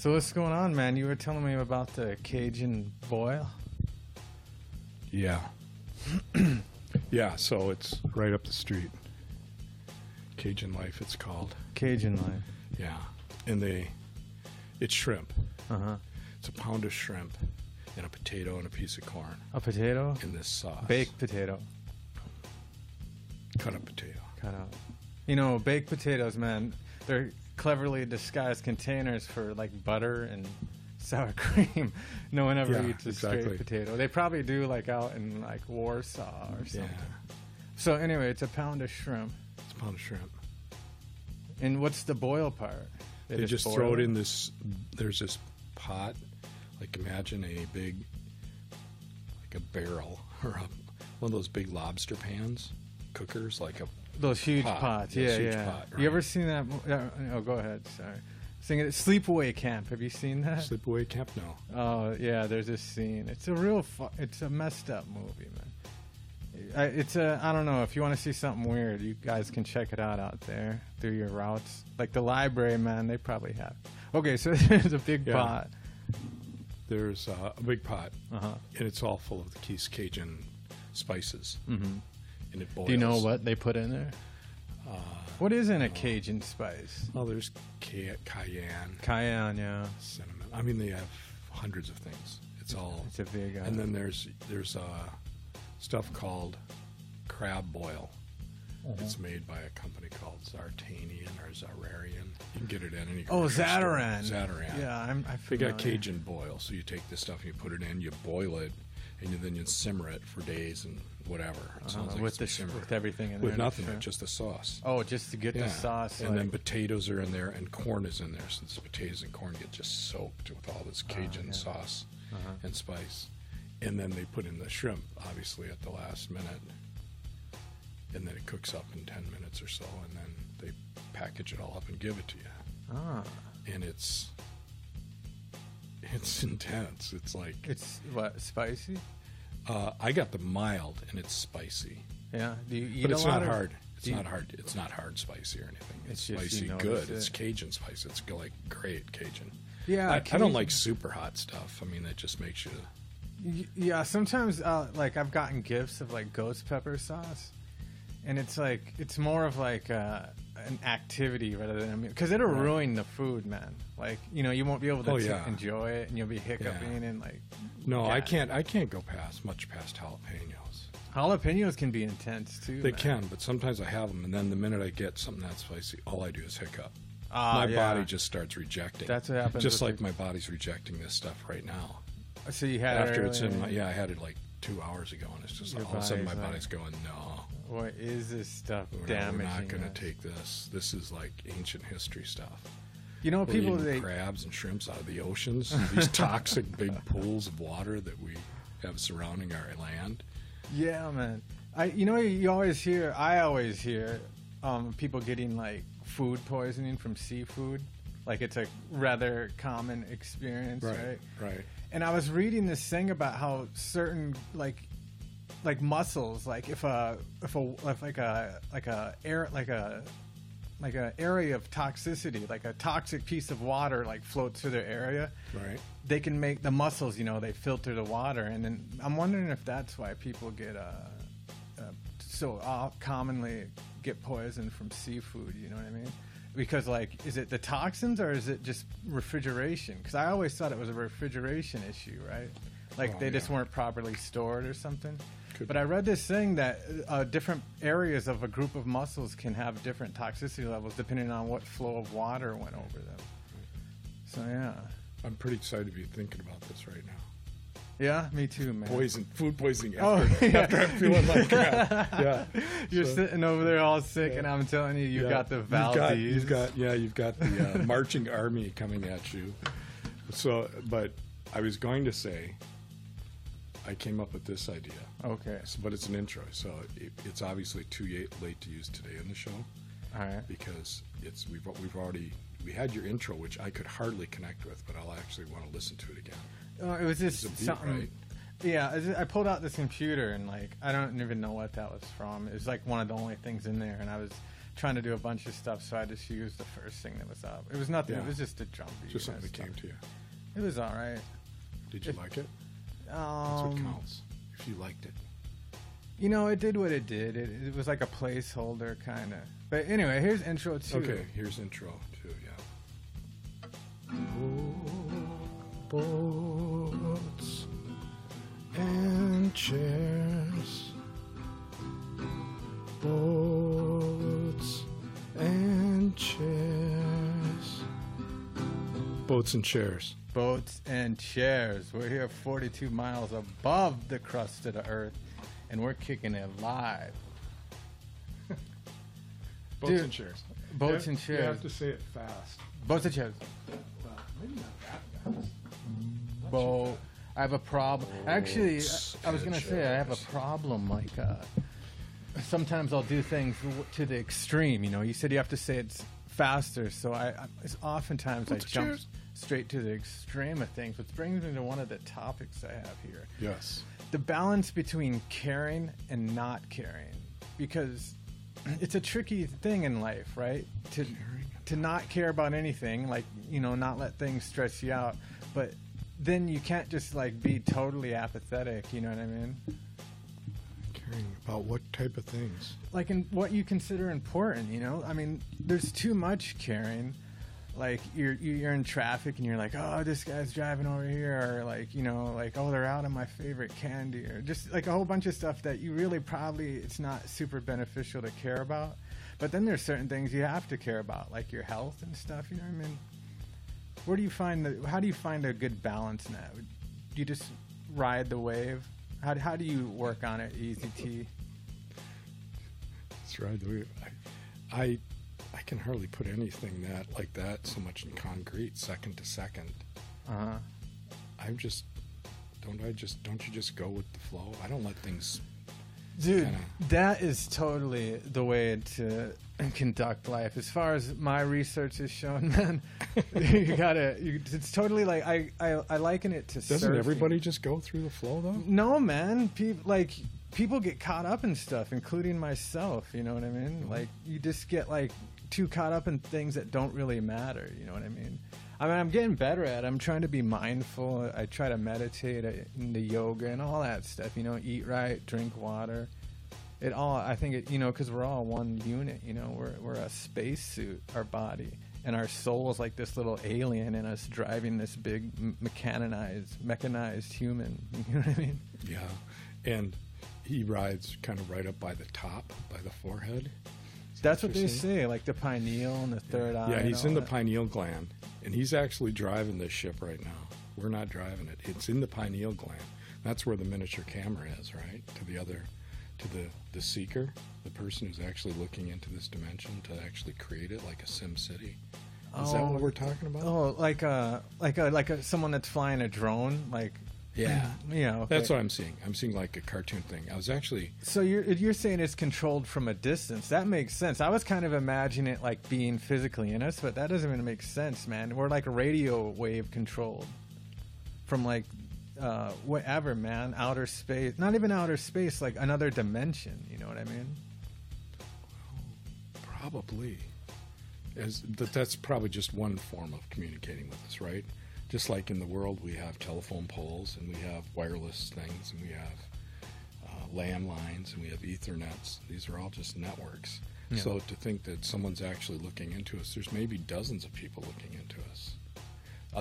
So what's going on, man? You were telling me about the Cajun Boil. Yeah. Yeah, so it's right up the street. Cajun Life, it's called. Cajun Life. Yeah. And it's shrimp. Uh-huh. It's a pound of shrimp and a potato and a piece of corn. A potato? In this sauce. Baked potato. Cut up potato. Cut out. You know, baked potatoes, man, they're cleverly disguised containers for like butter and sour cream. No one ever eats a straight potato. They probably do like out in like Warsaw or something. Yeah. So anyway, it's a pound of shrimp. It's a pound of shrimp. And what's the boil part? They just throw it in this, there's this pot, like imagine a big, like a barrel or one of those big lobster pans, cookers, like a those huge pots. Yeah, huge yeah. pot, right? You ever seen that? Oh, go ahead. Sorry. Singing Sleepaway Camp. Have you seen that? Sleepaway Camp? No. Oh yeah, there's this scene. It's a real. It's a messed up movie, man. I don't know, if you want to see something weird, you guys can check it out there through your routes. Like the library, man, they probably have. Okay, so there's a big pot. There's a big pot, and it's all full of the Cajun spices. Mm-hmm. And it boils. Do you know what they put in there? What is in a Cajun spice? Oh, there's cayenne. Cayenne, yeah. Cinnamon. I mean, they have hundreds of things. It's all. It's a big. And then there's stuff called crab boil. It's made by a company called Zartanian or Zararian. You can get it at any grocery store. Zataran. Yeah, They got Cajun boil, so you take this stuff and you put it in, you boil it, and then you simmer it for days and whatever. It sounds like with everything in there. With nothing, just the sauce. Oh, just to get the sauce. And then potatoes are in there and corn is in there, since the potatoes and corn get just soaked with all this Cajun sauce and spice. And then they put in the shrimp, obviously, at the last minute. And then it cooks up in 10 minutes or so, and then they package it all up and give it to you. And it's intense. It's like... It's, what, spicy? I got the mild, and it's spicy. Yeah? Do you eat but it's a lot not hard. It's not hard. It's not hard spicy or anything. It's just, spicy good. It's Cajun spice. It's like great Cajun. Yeah. I don't like super hot stuff. I mean, that just makes you... Yeah, sometimes, like, I've gotten gifts of, like, ghost pepper sauce. And it's like, it's more of like an activity rather than a meal. Because it'll ruin the food, man. Like, you know, you won't be able to enjoy it, and you'll be hiccuping and like... No, I can't go much past jalapenos. Jalapenos can be intense, too. They can, but sometimes I have them, and then the minute I get something that spicy, all I do is hiccup. My body just starts rejecting. That's what happens. Just like my body's rejecting this stuff right now. So you had After it it's in my... Yeah, I had it like 2 hours ago, and it's just all of a sudden my body's going, no. What is this stuff damaging? We're not going to take this. This is like ancient history stuff. You know, people crabs and shrimps out of the oceans, these toxic big pools of water that we have surrounding our land. Yeah, man. I always hear people getting like food poisoning from seafood. Like it's a rather common experience, right? Right. And I was reading this thing about how certain like mussels, like if a area of toxicity, like a toxic piece of water, like floats through their area, right? They can make the mussels, they filter the water, and then I'm wondering if that's why people get so commonly get poisoned from seafood. You know what I mean? Because like, is it the toxins or is it just refrigeration? Because I always thought it was a refrigeration issue, right? Like they just weren't properly stored or something. But I read this thing that different areas of a group of mussels can have different toxicity levels depending on what flow of water went over them. So, yeah. I'm pretty excited to be thinking about this right now. Yeah, me too, man. Food poisoning after I'm feeling like that. Yeah. You're sitting over there all sick, and I'm telling you, you've got the Valdez. You've got the marching army coming at you. So, but I was going to say, I came up with this idea. Okay. But it's an intro, so it's obviously too late to use today in the show. All right. Because we had your intro, which I could hardly connect with, but I'll actually want to listen to it again. It was just something. Right? Yeah, I pulled out this computer and like I don't even know what that was from. It was like one of the only things in there, and I was trying to do a bunch of stuff, so I just used the first thing that was up. It was nothing. Yeah. It was just a jump beat. Just something that came to you. It was all right. Did you like it? That's what counts. If you liked it. You know, it did what it did. It was like a placeholder, kind of. But anyway, here's intro 2. Okay, here's intro 2, yeah. Boats and chairs. Boats and chairs. Boats and chairs. Boats and chairs. We're here 42 miles above the crust of the earth, and we're kicking it live. Boats Dude, and chairs. Boats and chairs. You have to say it fast. Boats and chairs. Well, maybe not that fast. Boat. I have a problem. Actually, Boats I was and going to say I have a chairs. problem. Like, sometimes I'll do things to the extreme. You know, you said you have to say it faster, so oftentimes Boats I and jump chairs. straight to the extreme of things, which brings me to one of the topics I have here. Yes. The balance between caring and not caring, because it's a tricky thing in life, right? To not care about anything, like, you know, not let things stress you out, but then you can't just like be totally apathetic, you know what I mean? Caring about what type of things? Like in what you consider important, you know? I mean, there's too much caring. Like you're in traffic and you're like, oh, this guy's driving over here, or like, you know, like, oh, they're out of my favorite candy, or just like a whole bunch of stuff that you really probably it's not super beneficial to care about. But then there's certain things you have to care about, like your health and stuff. You know what I mean? Where do you find how do you find a good balance in that? Do you just ride the wave? How do you work on it, Easy T? That's right. I can hardly put anything like that so much in concrete, second to second. I'm just don't you just go with the flow? I don't let things. Dude, that is totally the way to conduct life. As far as my research has shown, man, it's totally like, I liken it to Doesn't surfing. everybody just go through the flow, though? No, man. People get caught up in stuff, including myself, you know what I mean? Like, you just get, like, too caught up in things that don't really matter, you know what I mean? I'm getting better at it. I'm trying to be mindful. I try to meditate into yoga and all that stuff, you know, eat right, drink water. I think you know, because we're all one unit, you know, we're a spacesuit, our body, and our soul is like this little alien in us driving this big mechanized human, you know what I mean? Yeah, and he rides kind of right up by the top, by the forehead. That's what they say, like the pineal and the third eye. Yeah, he's in the that. pineal gland, and he's actually driving this ship right now. We're not driving it. It's in the pineal gland. That's where the miniature camera is, right? To the seeker, the person who's actually looking into this dimension to actually create it, like a Sim City. Is that what we're talking about? Oh, like someone that's flying a drone, like. Yeah, you know, that's what I'm seeing. I'm seeing like a cartoon thing. I was actually. So you're saying it's controlled from a distance. That makes sense. I was kind of imagining it like being physically in us, but that doesn't even make sense, man. We're like radio wave controlled from like whatever, man, outer space. Not even outer space, like another dimension. You know what I mean? Probably. That's probably just one form of communicating with us, right? Just like in the world, we have telephone poles, and we have wireless things, and we have landlines, and we have Ethernets. These are all just networks. Yeah. So to think that someone's actually looking into us, there's maybe dozens of people looking into us.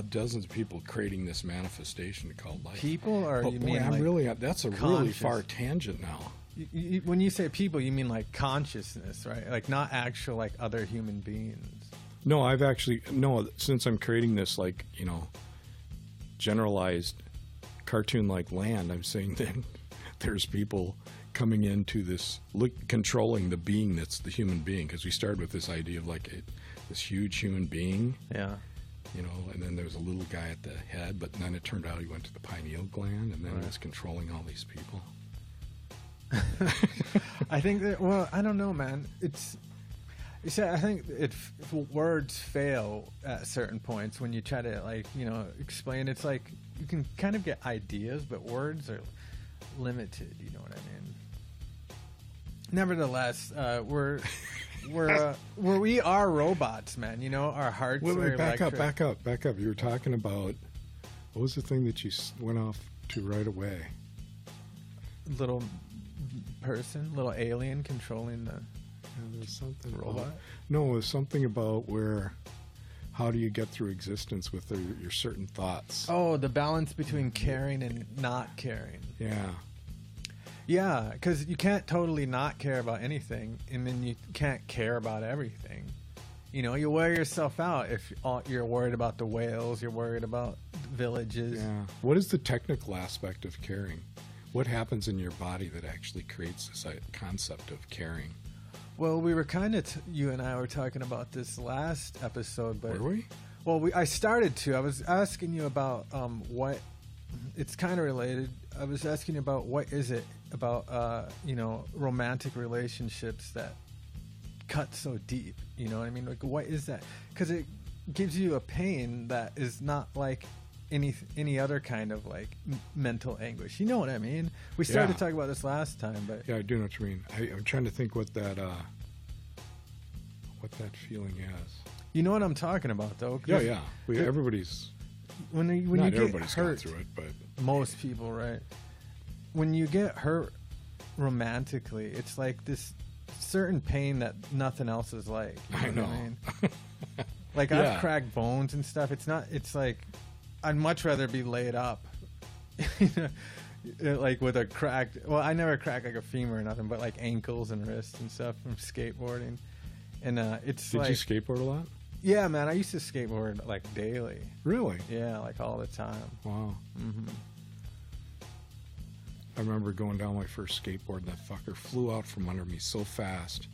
Dozens of people creating this manifestation called life. People, or you mean like that's a really far tangent now. When you say people, you mean like consciousness, right? Like not actual like other human beings. No, since I'm creating this, like, you know, generalized cartoon-like land, I'm saying that there's people coming into this, controlling the being that's the human being, because we started with this idea of like this huge human being. Yeah. You know, and then there was a little guy at the head, but then it turned out he went to the pineal gland, and then he was controlling all these people. I think that, well, I don't know, man. You see, I think if words fail at certain points when you try to, like, you know, explain, it's like you can kind of get ideas, but words are limited, you know what I mean? Nevertheless, we're we are robots, man. You know, our hearts Wait, are back electric. up. You were talking about, what was the thing that you went off to right away? Little person, little alien controlling the There's something robot. No, it was something about how do you get through existence with your certain thoughts? Oh, the balance between caring and not caring. Yeah. Yeah, because you can't totally not care about anything, and then you can't care about everything. You know, you wear yourself out if you're worried about the whales, you're worried about villages. Yeah. What is the technical aspect of caring? What happens in your body that actually creates this concept of caring? Well, we were kind of, you and I were talking about this last episode, but... Were we? Well, I started to. I was asking you about what... It's kind of related. I was asking you about what is it about, romantic relationships that cut so deep, you know what I mean? Like, what is that? Because it gives you a pain that is not like any other kind of like mental anguish. You know what I mean? We started talking about this last time, but yeah, I do know what you mean. I'm trying to think what that feeling is. You know what I'm talking about, though. Yeah. Everybody's when not you get everybody's gone hurt, through it, but most people, right? When you get hurt romantically, it's like this certain pain that nothing else is like. You know. What I mean? Like I've cracked bones and stuff. It's like I'd much rather be laid up, like with a cracked. Well, I never cracked like a femur or nothing, but like ankles and wrists and stuff from skateboarding. And it's Did you skateboard a lot? Yeah, man. I used to skateboard like daily. Really? Yeah, like all the time. Wow. Mm-hmm. I remember going down my first skateboard, and that fucker flew out from under me so fast,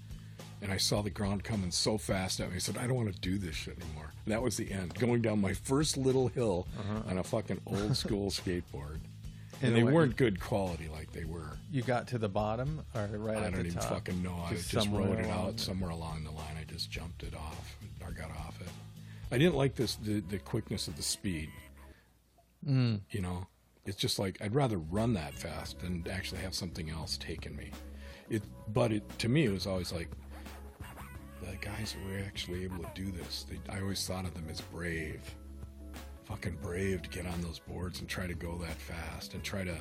and I saw the ground coming so fast at me. I said, I don't want to do this shit anymore. And that was the end. Going down my first little hill on a fucking old school skateboard. And they weren't good quality like they were. You got to the bottom or right at the top? I don't even fucking know. I just rode it out somewhere along the line. I just jumped it off or got off it. I didn't like the quickness of the speed. You know, it's just like I'd rather run that fast than actually have something else taking me. But to me, it was always like the guys that were actually able to do this. I always thought of them as brave. Fucking brave to get on those boards and try to go that fast and try to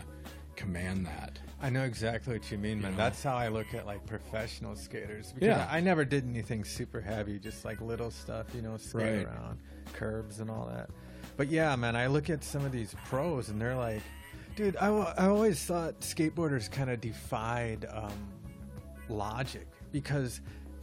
command that. I know exactly what you mean, man. know? That's how I look at like professional skaters. Because I never did anything super heavy, just like little stuff, skate around, curbs and all that. But yeah, man, I look at some of these pros and they're like, dude, I always thought skateboarders kind of defied logic because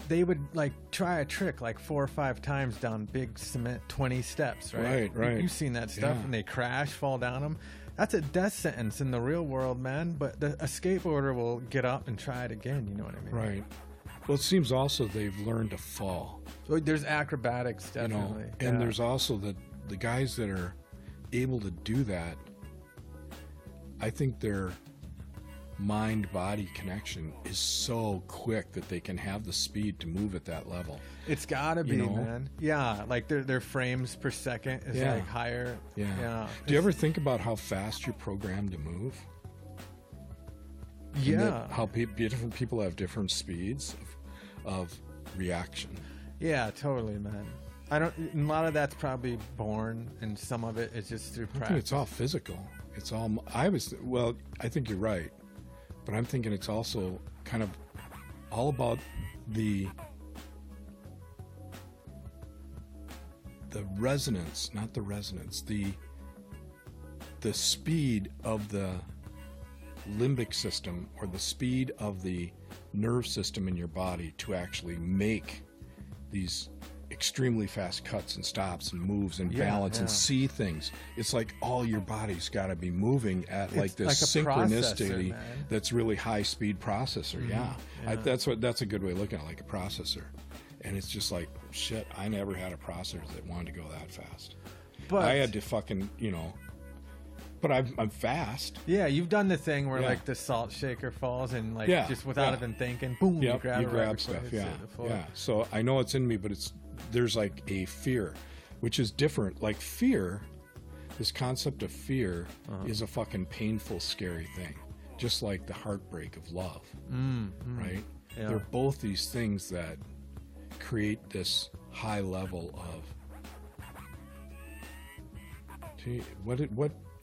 they would like try a trick like 4 or 5 times down big cement 20 steps, right? Right. You've seen that stuff, and they crash, fall down them. That's a death sentence in the real world, man. But a skateboarder will get up and try it again. You know what I mean? Right. Well, it seems also they've learned to fall. So there's acrobatics, definitely. And there's also the guys that are able to do that. I think their mind-body connection is so quick that they can have the speed to move at that level. It's gotta be, man. Yeah, like their frames per second is like higher. Yeah. Do you ever think about how fast you're programmed to move? Yeah. How different people have different speeds of reaction. Yeah, totally, man. A lot of that's probably born, and some of it is just through practice. I think it's all physical. I think you're right. But I'm thinking it's also kind of all about the resonance, not the resonance, the speed of the limbic system or the speed of the nerve system in your body to actually make these extremely fast cuts and stops and moves and balance and see things. It's like all your body's got to be moving at like this like synchronicity that's really high speed processor. That's a good way of looking at it, like a processor. And it's just like, shit, I never had a processor that wanted to go that fast. But I had to fucking, but I'm fast. Yeah, you've done the thing where like the salt shaker falls and like just without even thinking, boom, you grab stuff. Yeah. So I know it's in me, but there's like a fear, which is different. Like fear, this concept of fear is a fucking painful, scary thing. Just like the heartbreak of love, right? Yeah. They're both these things that create this high level of. What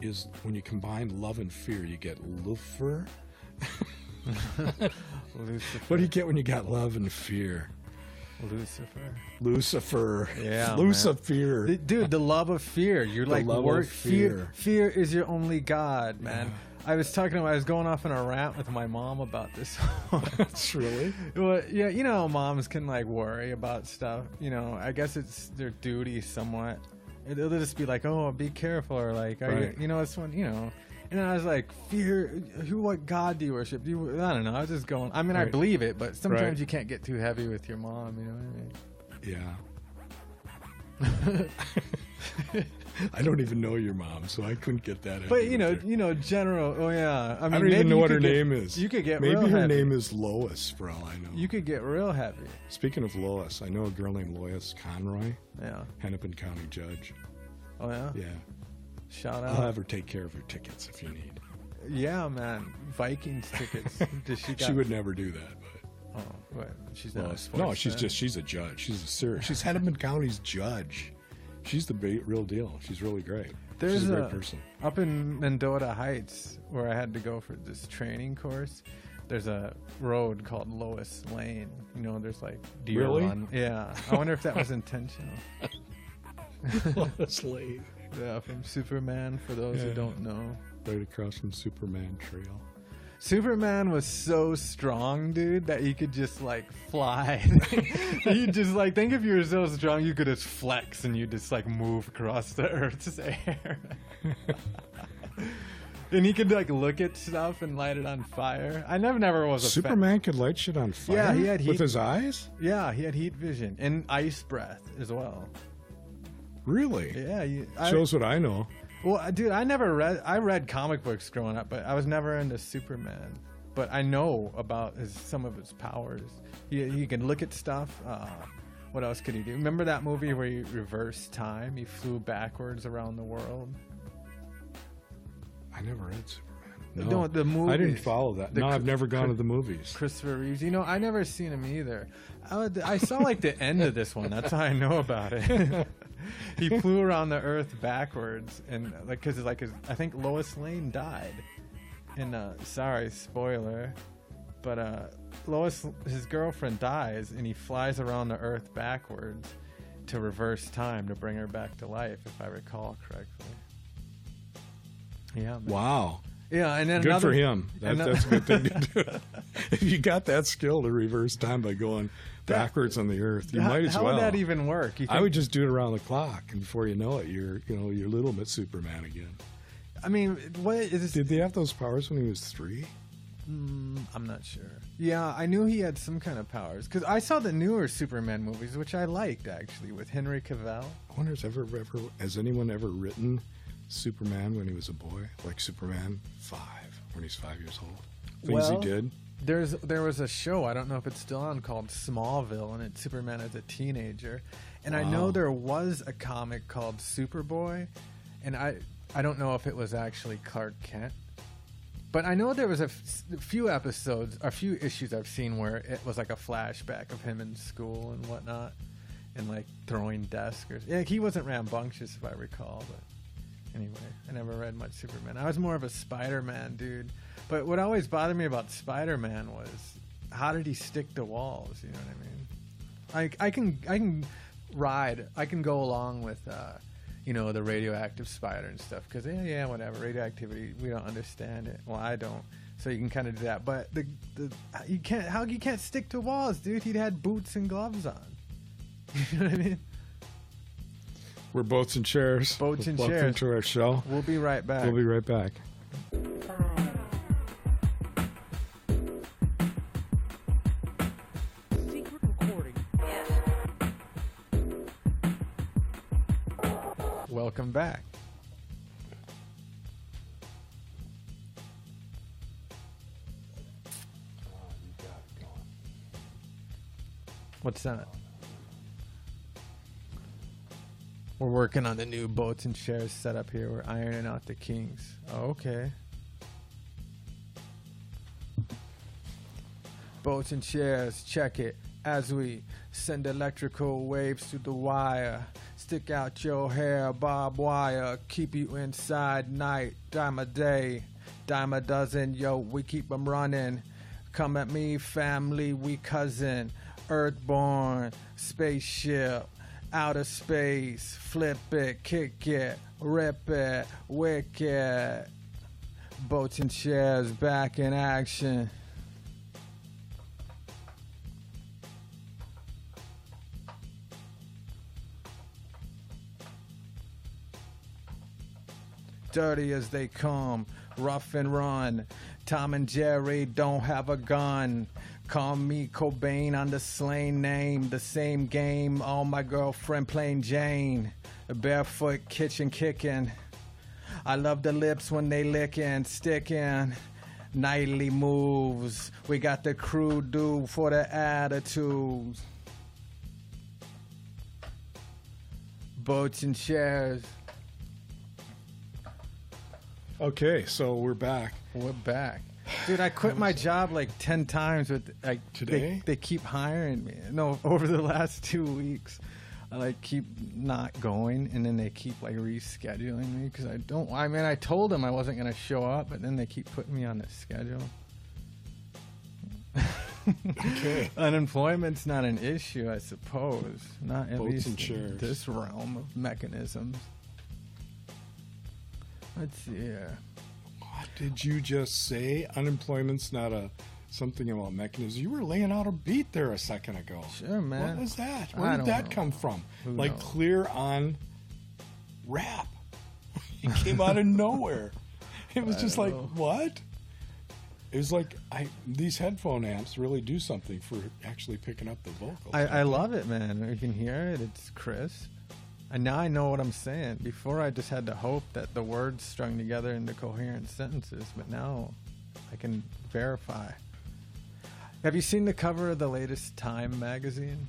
is when you combine love and fear? You get Lucifer. What do you get when you got love and fear? Lucifer. Yeah, Lucifer. man. Dude, the love of fear. You're The like love of fear. Fear is your only god, man. Yeah. I was going off on a rant with my mom about this. That's really. Well, yeah, you know, moms can like worry about stuff. You know, I guess it's their duty somewhat. It'll just be like, oh, be careful, or like, Right. you know, it's one, you know. And I was like, fear. What God do you worship? I don't know. I was just going. I mean, I Right. believe it, but sometimes Right. you can't get too heavy with your mom. You know what I mean? Yeah. I don't even know your mom, so I couldn't get that. But heavy with her. you know, general. Oh yeah. I mean, I don't maybe even know you what could her get- name is. You could get maybe real her heavy. name is Lois, for all I know. You could get real heavy. Speaking of Lois, I know a girl named Lois Conroy, Yeah. Hennepin County judge. Oh yeah. Yeah, Shout I'll out. have her take care of your tickets if you need. Yeah, man. Vikings tickets. Does she? She would never do that, but Oh, what? She's not a Lois. sports No, she's fan? a judge. She's Hennepin County's judge. She's the real deal. She's really great. There's She's a great person. Up in Mendota Heights, where I had to go for this training course. There's a road called Lois Lane. You know, there's like deer Really? run. Yeah. I wonder if that was intentional. Lois Lane. Yeah, from Superman. For those who Yeah. don't know. Right across from Superman Trail. Superman was so strong, dude, that he could just like fly. He just like think if you were so strong, you could just flex and you just like move across the Earth's air. And he could like look at stuff and light it on fire. I never was a Superman could light shit on fire. Yeah, he had with heat. his eyes. Yeah, he had heat vision and ice breath as well. Really? Yeah, Shows what I know. Well, dude, I read comic books growing up, but I was never into Superman. But I know about some of his powers. He can look at stuff. What else could he do? Remember that movie where he reversed time? He flew backwards around the world. I never read Superman. No, the movies. I didn't follow that. The No, cr- I've never gone cr- to the movies. Christopher Reeves. You know, I never seen him either. I saw like the end of this one. That's how I know about it. He flew around the Earth backwards, and like because I think Lois Lane died. And sorry, spoiler, but his girlfriend dies, and he flies around the Earth backwards to reverse time to bring her back to life, if I recall correctly. Yeah. Man. Wow. Yeah, and then Good for him. That's a good thing to do. If you got that skill to reverse time by going backwards on the Earth, you might as How well. would that even work? I would just do it around the clock, and before you know it, you're Little Bit Superman again. I mean, what is this? Did they have those powers when he was 3? I'm not sure. Yeah, I knew he had some kind of powers because I saw the newer Superman movies, which I liked actually, with Henry Cavill. I wonder has anyone ever written Superman when he was a boy, like Superman 5 when he's 5 years old? Things he did. There was a show, I don't know if it's still on, called Smallville, and it's Superman as a teenager. And I know there was a comic called Superboy, and I don't know if it was actually Clark Kent. But I know there was a few issues I've seen where it was like a flashback of him in school and whatnot, and like throwing desks. Yeah, he wasn't rambunctious if I recall, but anyway, I never read much Superman. I was more of a Spider-Man dude. But what always bothered me about Spider-Man was how did he stick to walls? You know what I mean? I can go along with the radioactive spider and stuff because whatever, radioactivity, we don't understand it. Well, I don't, so you can kind of do that. But you can't stick to walls, dude. He'd had boots and gloves on. You know what I mean? We're Boats and Chairs. Boats and Welcome Chairs. to our show. We'll be right back. We'll be right back. Secret recording. Welcome back. What's that? We're working on the new Boats and Chairs setup here. We're ironing out the kinks. Oh, okay. Boats and Chairs, check it as we send electrical waves through the wire. Stick out your hair, barbed wire, keep you inside night, dime a day, dime a dozen, yo, we keep 'em running. Come at me, family, we cousin, earthborn, spaceship, outer space, flip it, kick it, rip it, wicked. Boats and chairs back in action. Dirty as they come, rough and run. Tom and Jerry don't have a gun. Call me Cobain on the slain name. The same game, all my girlfriend plain Jane. A barefoot kitchen kicking. I love the lips when they licking, sticking. Nightly moves. We got the crew due for the attitudes. Boats and chairs. Okay, so we're back. We're back. Dude, I quit my job like 10 times with like Today? They keep hiring me. No, over the last 2 weeks. I like keep not going, and then they keep like rescheduling me because I told them I wasn't going to show up, but then they keep putting me on the schedule. Okay. Unemployment's not an issue, I suppose. Not at Boats least and chairs. in this realm of mechanisms. Let's see here. What did you just say? Unemployment's not something about mechanisms. You were laying out a beat there a second ago. Sure, man. What was that? Where did that come from? Who Like knows? clear on rap. It came out of nowhere. It was just like, what? It was like these headphone amps really do something for actually picking up the vocals. I love it, man. You can hear it. It's crisp. And now I know what I'm saying. Before I just had to hope that the words strung together into coherent sentences, but now I can verify. Have you seen the cover of the latest Time magazine?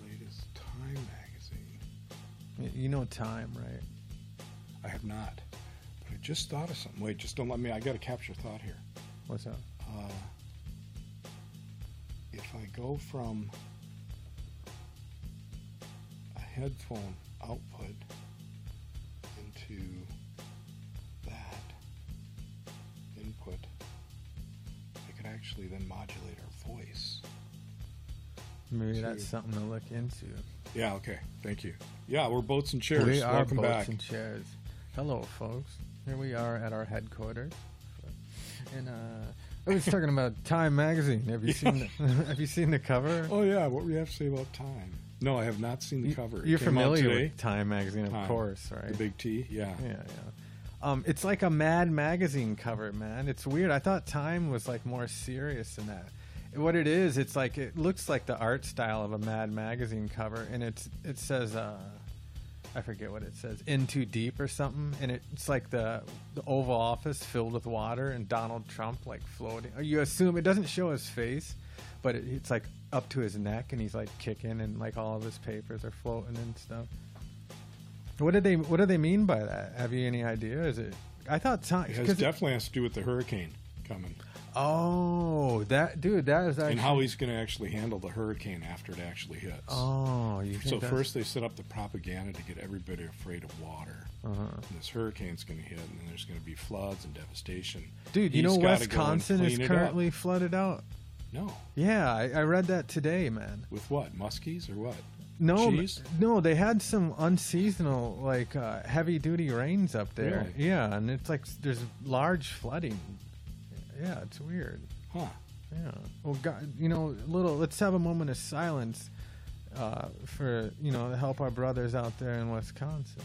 Latest Time magazine. You know Time, right? I have not. But I just thought of something. Wait, just don't let me. I got to capture thought here. What's up? If I go from a headphone output into that input, I could actually then modulate our voice. Maybe to- that's something to look into. Yeah, okay. Thank you. Yeah, we're Boats and Chairs. We are Welcome Boats back. and Chairs. Hello, folks. Here we are at our headquarters. And I was talking about Time magazine. Have you seen have you seen the cover? Oh, yeah. What do we have to say about Time? No, I have not seen the cover. It You're came out familiar today. with Time magazine, of Time. course, right? The big T? Yeah. Yeah. It's like a Mad magazine cover, man. It's weird. I thought Time was like more serious than that. What it is, it's like it looks like the art style of a Mad magazine cover, and it says I forget what it says, In Too Deep or something, and it's like the Oval Office filled with water and Donald Trump like floating. You assume it doesn't show his face, but it's like up to his neck, and he's like kicking, and like all of his papers are floating and stuff. What do they mean by that? Have you any idea? Is it? I thought Time. It definitely has to do with the hurricane coming. Oh, that is actually. And how he's going to actually handle the hurricane after it actually hits. Oh, you think So that's- first they set up the propaganda to get everybody afraid of water. Uh-huh. And this hurricane's going to hit, and then there's going to be floods and devastation. Dude, you He's know gotta go and Wisconsin is clean it up. currently flooded out? No. Yeah, I read that today, man. With what? Muskies or what? No, Cheese? no, they had some unseasonal, like heavy duty rains up there. Really? Yeah, and it's like there's large flooding. Yeah, it's weird. Huh. Yeah. Well, God, let's have a moment of silence for to help our brothers out there in Wisconsin.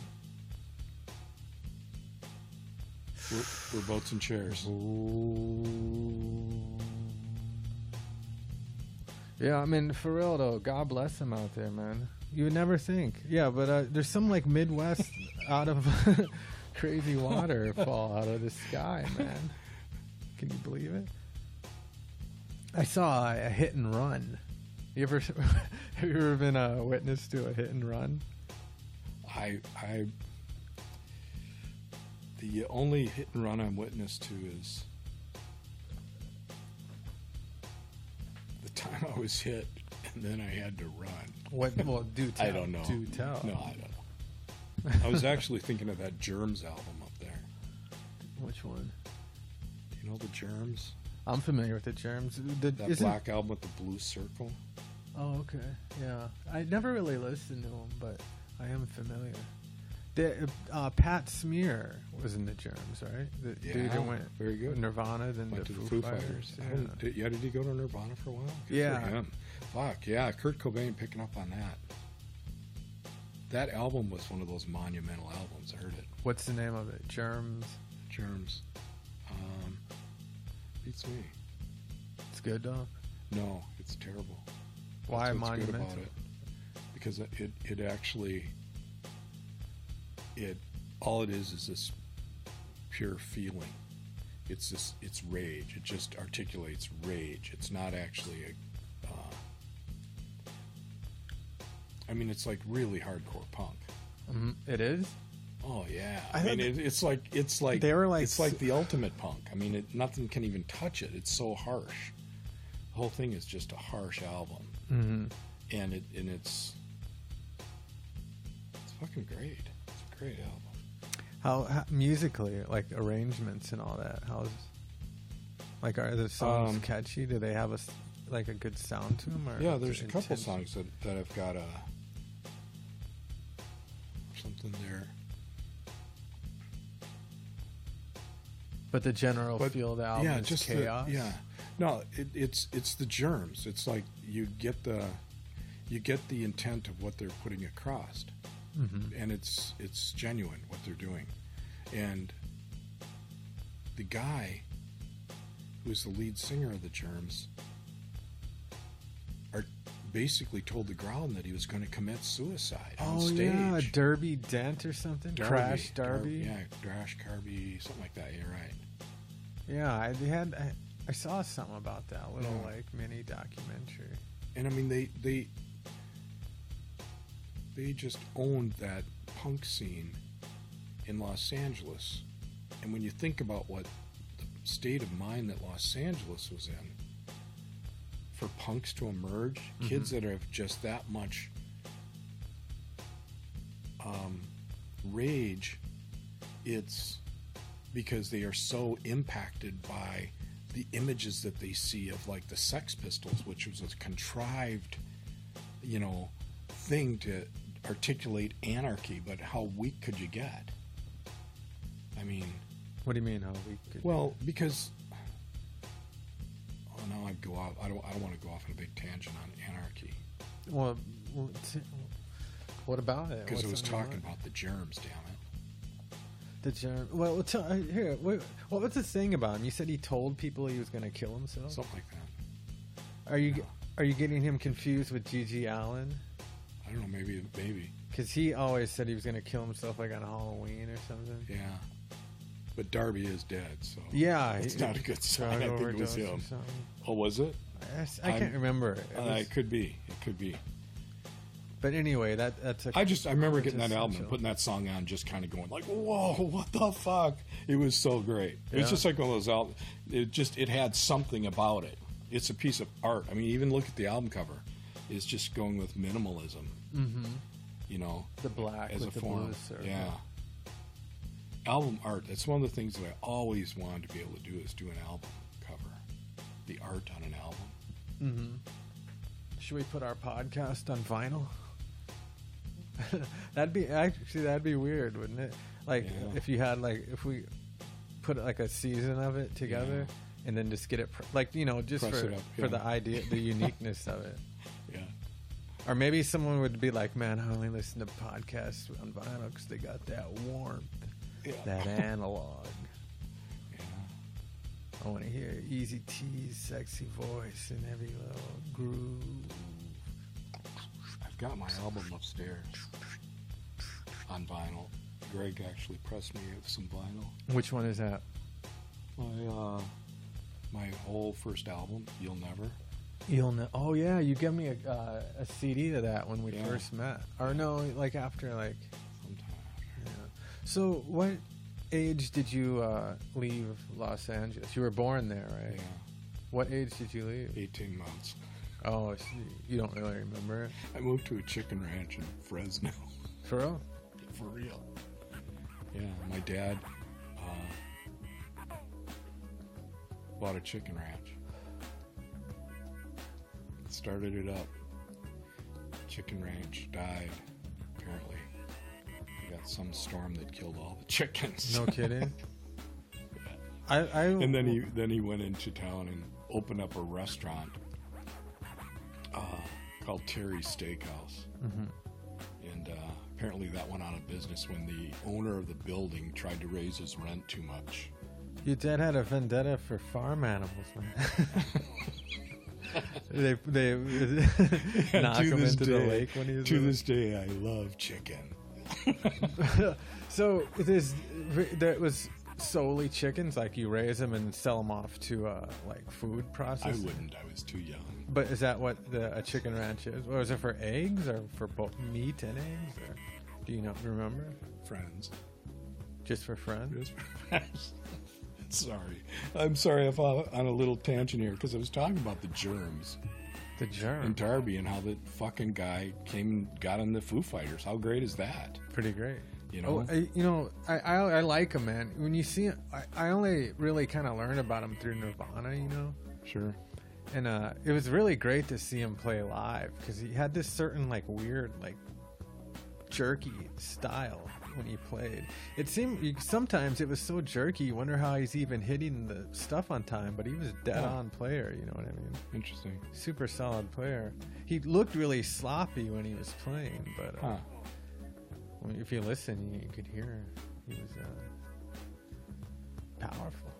We're Boats and Chairs. Yeah, I mean, for real though, God bless them out there, man. You would never think. Yeah, but there's some like Midwest out of crazy water fall out of the sky, man. Can you believe it? I saw a hit and run. Have you ever been a witness to a hit and run? The only hit and run I'm witness to is time I was hit, and then I had to run. What? Well, do tell. I don't know. Do tell. No, I don't know. I was actually thinking of that Germs album up there. Which one? Do you know the Germs? I'm familiar with the Germs. That black album with the blue circle? Oh, okay. Yeah. I never really listened to them, but I am familiar. Pat Smear was in the Germs, right? The dude who went very good. Nirvana, then went the to Foo Fighters. Yeah. Did he go to Nirvana for a while? Good yeah. for him. Fuck, yeah. Kurt Cobain picking up on that. That album was one of those monumental albums. I heard it. What's the name of it? Germs? Germs. Beats me. It's good, though? No, it's terrible. Why That's what's monumental? good about it. Because it actually... all it is this pure feeling. It's rage. It just articulates rage. It's not actually I mean, it's like really hardcore punk. It is? Oh yeah. I mean, it's like they were like it's like the ultimate punk. I mean, nothing can even touch it. It's so harsh. The whole thing is just a harsh album, and it's fucking great. It's a great album. How musically, like arrangements and all that? Are the songs catchy? Do they have a good sound to them? Or yeah, there's a couple songs that have got something there. But the general feel of the album is just chaos. No, it's the Germs. It's like you get the intent of what they're putting across, and it's genuine what they're doing, and the guy who's the lead singer of the Germs basically told the Ground that he was going to commit suicide on stage. Oh yeah, Derby Dent or something. Crash Derby. Crash Darby, something like that. You're right. Yeah, I saw something about that little mini documentary. And I mean, they just owned that punk scene in Los Angeles. And when you think about what the state of mind that Los Angeles was in, for punks to emerge, kids that have just that much rage, it's because they are so impacted by the images that they see of like the Sex Pistols, which was a contrived, thing to articulate anarchy, but how weak could you get? I mean... What do you mean, how weak could you get? Because... now I go off. I don't want to go off on a big tangent on anarchy. Well, what about it? Because it was talking about the Germs. Damn it. The Germs. Well, here. What was the thing about him? You said he told people he was going to kill himself. Something like that. Are you getting him confused with G.G. Allen? I don't know. Maybe. Because he always said he was going to kill himself like on Halloween or something. Yeah. But Darby is dead, so it's not a good sign. I think it was him. Oh, was it? I can't remember. It could be. But anyway, that's a... I remember getting that album and putting that song on, just kind of going like, whoa, what the fuck? It was so great. It was just like one of those albums. It had something about it. It's a piece of art. I mean, even look at the album cover. It's just going with minimalism. The black as with a the form. blue circle. Yeah. Album art, that's one of the things that I always wanted to be able to do, is do an album cover. The art on an album. Should we put our podcast on vinyl? That'd be weird, wouldn't it? If you had if we put a season of it together and then just get it just for the idea, the uniqueness of it. Yeah. Or maybe someone would be like, man, I only listen to podcasts on vinyl because they got that warmth. Yeah. That analog. Yeah. I want to hear Easy T's sexy voice in every little groove. I've got my album upstairs on vinyl. Greg actually pressed me with some vinyl. Which one is that? My whole first album, You'll Never. Oh yeah, you gave me a CD to that when we first met. Or no, after sometime after. Yeah. So, what age did you leave Los Angeles? You were born there, right? Yeah. What age did you leave? 18 months. Oh, so you don't really remember it? I moved to a chicken ranch in Fresno. For real? For real. Yeah, my dad bought a chicken ranch. Started it up. Chicken ranch died, apparently. We got some storm that killed all the chickens. No kidding? And then he went into town and opened up a restaurant called Terry's Steakhouse. Mm-hmm. And apparently that went out of business when the owner of the building tried to raise his rent too much. Your dad had a vendetta for farm animals, man. they knock him into the lake when he was to this day. I love chicken. So there was solely chickens, like you raise them and sell them off to like food processing. I wouldn't. I was too young. But is that what a chicken ranch is? Or is it for eggs, or for both meat and eggs? Or do you not remember? Friends. Just for friends? Just for friends. Sorry. I'm sorry if I'm on a little tangent here, because I was talking about the germs. The germs? In Darby, and how the fucking guy came and got in the Foo Fighters. How great is that? Pretty great. You know? I like him, man. When you see him, I only really kind of learned about him through Nirvana, you know? Sure. And it was really great to see him play live, because he had this certain, like, weird, like, jerky style when he played. It seemed sometimes it was so jerky, you wonder how he's even hitting the stuff on time, but he was dead on player, you know what I mean? Interesting. Super solid player. He looked really sloppy when he was playing, but if you listen, you could hear he was powerful.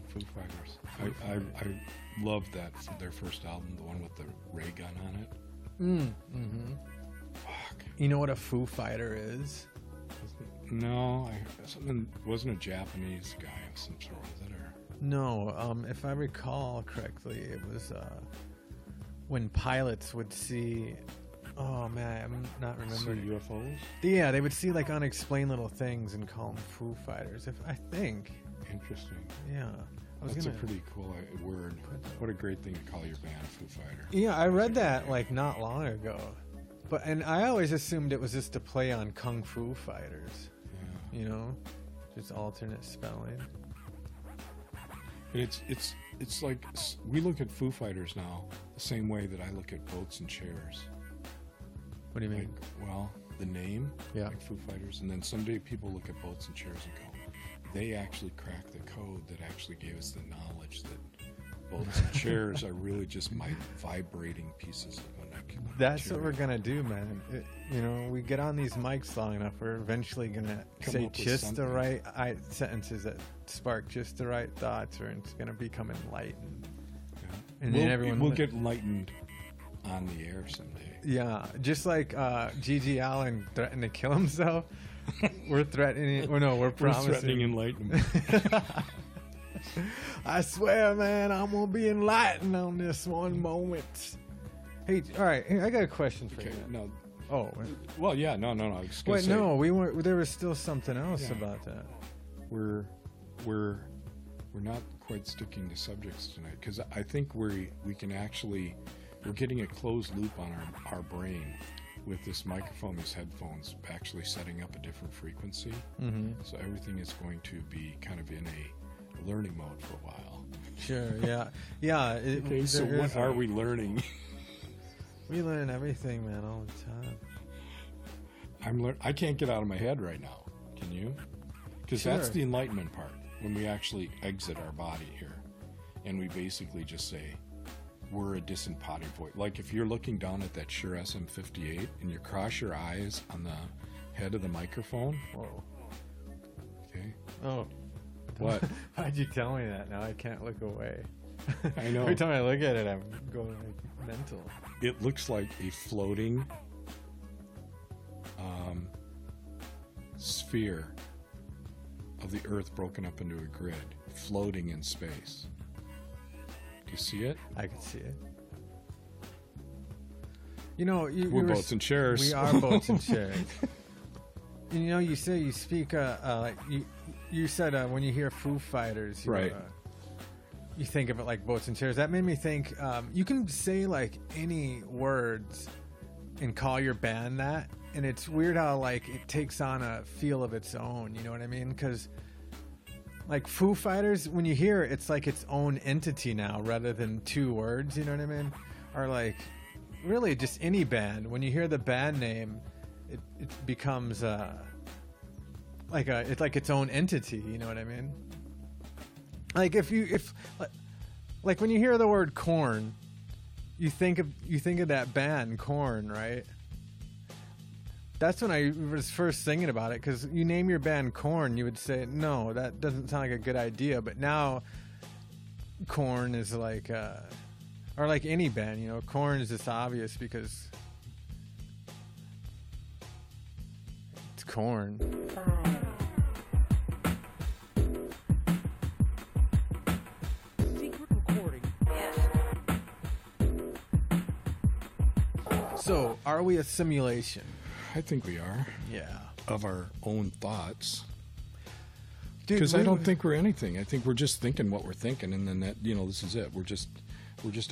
Foo Fighters. I loved that, their first album, the one with the ray gun on it. Mm-hmm. Fuck. You know what a Foo Fighter is? No, wasn't a Japanese guy of some sort, was it? Or? No, if I recall correctly, it was when pilots would see. Oh man, I'm not remembering. UFOs? Yeah, they would see like unexplained little things and call them Foo Fighters. I think. Interesting. Yeah. That's a pretty cool word. What a great thing to call your band Foo Fighter. Yeah, I read that like not long ago. And I always assumed it was just a play on Kung Fu Fighters. Yeah. You know? Just alternate spelling. It's like we look at Foo Fighters now the same way that I look at boats and chairs. What do you mean? Like, well, the name, yeah, like Foo Fighters, and then someday people look at boats and chairs and go, they actually cracked the code that actually gave us the knowledge that boats and chairs are really just vibrating pieces of That's what we're gonna do, man. We get on these mics long enough, we're eventually gonna say just the right sentences that spark just the right thoughts, or it's gonna become enlightened. Yeah. And then everyone will get enlightened on the air someday. Yeah, just like Gigi Allen threatened to kill himself. We're threatening. We're promising. We're threatening enlightenment. I swear, man, I'm gonna be enlightened on this one moment. Hey, all right. Hey, I got a question for you. No. Oh. Well, yeah. No. Wait, no. We weren't. There was still something else about that. We're not quite sticking to subjects tonight, because I think we can actually, we're getting a closed loop on our brain with this microphone, these headphones, actually setting up a different frequency. Mm-hmm. So everything is going to be kind of in a learning mode for a while. Sure. Yeah. Yeah. Okay. So what are we learning? We learn everything, man, all the time. I can't get out of my head right now. Can you? Because that's the enlightenment part, when we actually exit our body here, and we basically just say, we're a disembodied voice. Like if you're looking down at that Shure SM58 and you cross your eyes on the head of the microphone. Whoa. Okay. Oh. What? Why'd you tell me that? Now I can't look away. I know. Every time I look at it, I'm going like mental. It looks like a floating sphere of the Earth broken up into a grid, floating in space. Do you see it? I can see it. You know, we're boats and chairs. We are boats and chairs. You know, you say you speak. You said when you hear Foo Fighters, right? you think of it like boats and chairs. That made me think you can say like any words and call your band that, and it's weird how like it takes on a feel of its own. You know what I mean? Because like Foo Fighters, when you hear it, it's like its own entity now rather than two words. You know what I mean? Or like really just any band. When you hear the band name, it becomes it's like its own entity. You know what I mean? Like if when you hear the word Korn, you think of that band Korn, right? That's when I was first thinking about it, because you name your band Korn, you would say, no, that doesn't sound like a good idea. But now Korn is like, or like any band, you know, Korn is just obvious because it's Korn. So, are we a simulation? I think we are. Yeah. Of our own thoughts. Because I don't think we're anything. I think we're just thinking what we're thinking, and then that, you know, this is it. We're just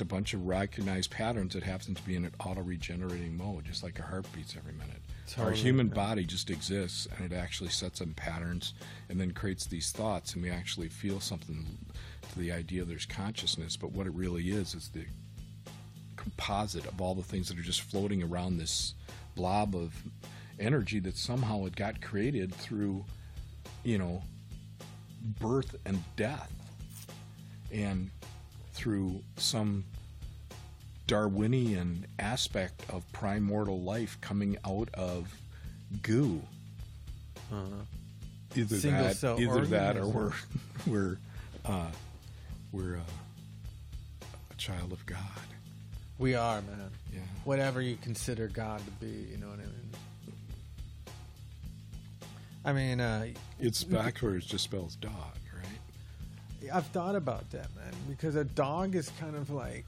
a bunch of recognized patterns that happen to be in an auto-regenerating mode, just like our heart beats every minute. Our human body just exists, and it actually sets in patterns and then creates these thoughts, and we actually feel something to the idea there's consciousness, but what it really is the composite of all the things that are just floating around this blob of energy that somehow it got created through, you know, birth and death, and through some Darwinian aspect of primordial life coming out of goo. Either that, or we're a child of God. We are, man. Yeah. Whatever you consider God to be, you know what I mean? It's backwards, just spells dog, right? I've thought about that, man, because a dog is kind of like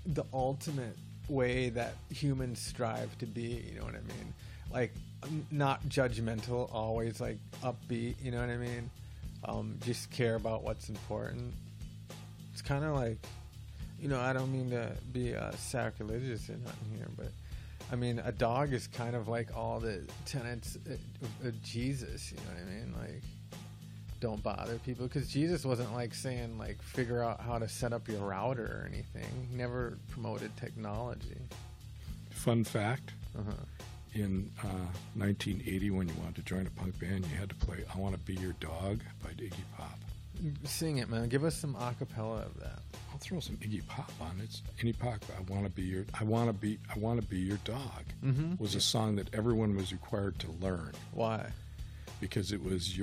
the ultimate way that humans strive to be, you know what I mean? Like, not judgmental, always like upbeat, you know what I mean? Just care about what's important. It's kind of like, you know, I don't mean to be sacrilegious or nothing here, but I mean, a dog is kind of like all the tenets of Jesus, you know what I mean? Like, don't bother people, because Jesus wasn't like saying like figure out how to set up your router or anything. He never promoted technology. Fun fact, in 1980, when you wanted to join a punk band, you had to play I Want to Be Your Dog by Iggy Pop. Sing it, man. Give us some a cappella of that. I'll throw some Iggy Pop on it. Iggy Pop, I want to be your dog. Mm-hmm. Was a song that everyone was required to learn. Why? Because it was